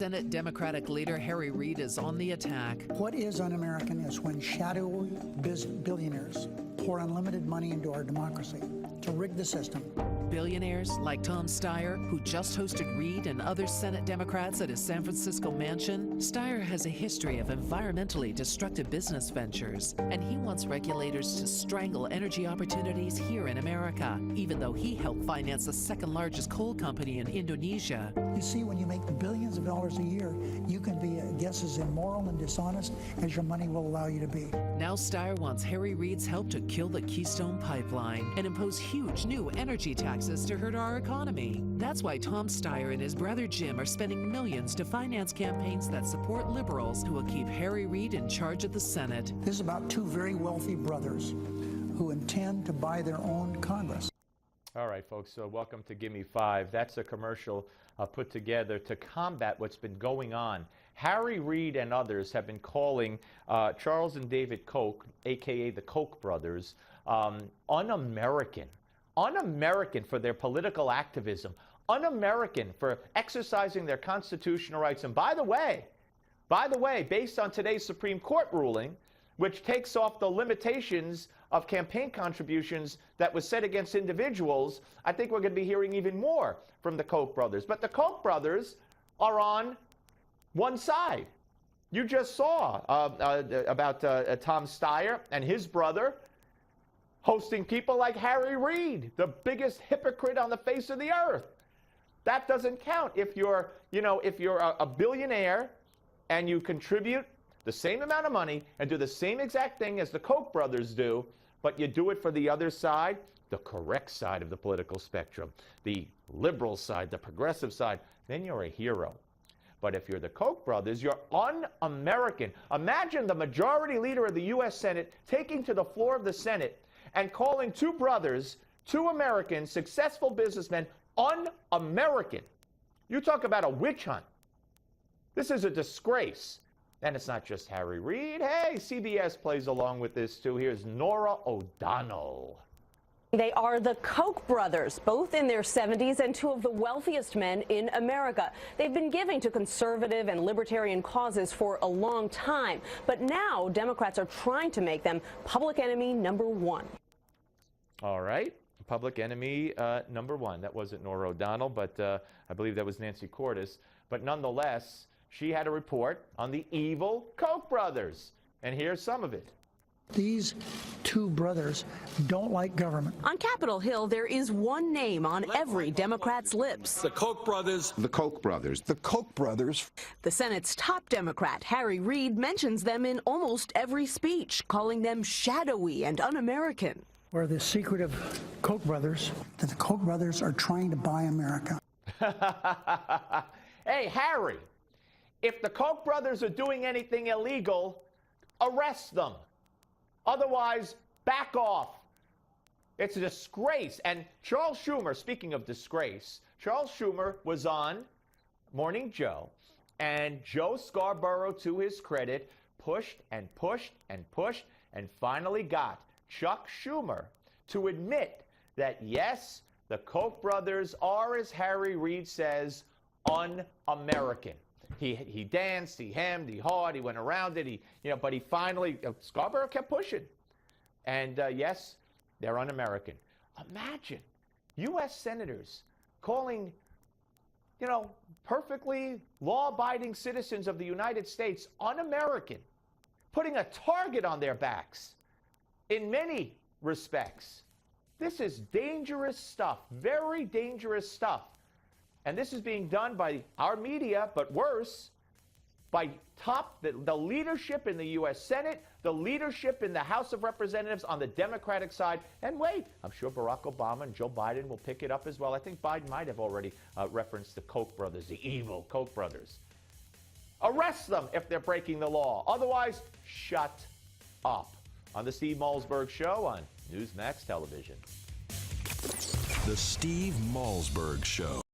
Senate Democratic leader Harry Reid is on the attack. What is un-American is when shadowy billionaires pour unlimited money into our democracy to rig the system. Billionaires like Tom Steyer, who just hosted Reid and other Senate Democrats at his San Francisco mansion. Steyer has a history of environmentally destructive business ventures, and he wants regulators to strangle energy opportunities here in America, even though he helped finance the second largest coal company in Indonesia. You see, when you make billions of dollars a year, you can be just as immoral and dishonest as your money will allow you to be. Now Steyer wants Harry Reid's help to kill the Keystone Pipeline and impose huge new energy taxes to hurt our economy. That's why Tom Steyer and his brother Jim are spending millions to finance campaigns that support liberals who will keep Harry Reid in charge of the Senate. This is about two very wealthy brothers who intend to buy their own Congress. All right, folks, so welcome to Gimme 5. That's a commercial put together to combat what's been going on. Harry Reid and others have been calling Charles and David Koch, a.k.a. the Koch brothers, un-American. Un-American for their political activism. Un-American for exercising their constitutional rights. And by the way, based on today's Supreme Court ruling, which takes off the limitations of campaign contributions that was set against individuals, I think we're going to be hearing even more from the Koch brothers. But the Koch brothers are on one side. You just saw about Tom Steyer and his brother hosting people like Harry Reid, the biggest hypocrite on the face of the earth. That doesn't count if you're, if you're a billionaire and you contribute the same amount of money and do the same exact thing as the Koch brothers do, but you do it for the other side, the correct side of the political spectrum, the liberal side, the progressive side, then you're a hero. But if you're the Koch brothers, you're un-American. Imagine the majority leader of the U.S. Senate taking to the floor of the Senate and calling two brothers, two Americans, successful businessmen, un-American. You talk about a witch hunt. This is a disgrace. And it's not just Harry Reid. Hey, CBS plays along with this too. Here's Norah O'Donnell. They are the Koch brothers, both in their 70s and two of the wealthiest men in America. They've been giving to conservative and libertarian causes for a long time. But now Democrats are trying to make them public enemy number one. All right. Public enemy number one. That wasn't Norah O'Donnell, but I believe that was Nancy Cordes. But nonetheless, she had a report on the evil Koch brothers. And here's some of it. These two brothers don't like government. On Capitol Hill, there is one name on every Democrat's lips. The Koch brothers. The Koch brothers. The Koch brothers. The Senate's top Democrat, Harry Reid, mentions them in almost every speech, calling them shadowy and un-American. We're the secret of Koch brothers, that the Koch brothers are trying to buy America. Hey, Harry, if the Koch brothers are doing anything illegal, arrest them. Otherwise, back off. It's a disgrace. And Charles Schumer, speaking of disgrace, Charles Schumer was on Morning Joe, and Joe Scarborough, to his credit, pushed and pushed and pushed and finally got Chuck Schumer to admit that, yes, the Koch brothers are, as Harry Reid says, un-American. He danced, he hemmed, he hawed, he went around it, but he finally, Scarborough kept pushing. And yes, they're un-American. Imagine U.S. senators calling, perfectly law-abiding citizens of the United States un-American, putting a target on their backs in many respects. This is dangerous stuff, very dangerous stuff. And this is being done by our media, but worse, by the leadership in the U.S. Senate, the leadership in the House of Representatives on the Democratic side. And wait, I'm sure Barack Obama and Joe Biden will pick it up as well. I think Biden might have already referenced the Koch brothers, the evil Koch brothers. Arrest them if they're breaking the law. Otherwise, shut up. On the Steve Malzberg Show on Newsmax Television. The Steve Malzberg Show.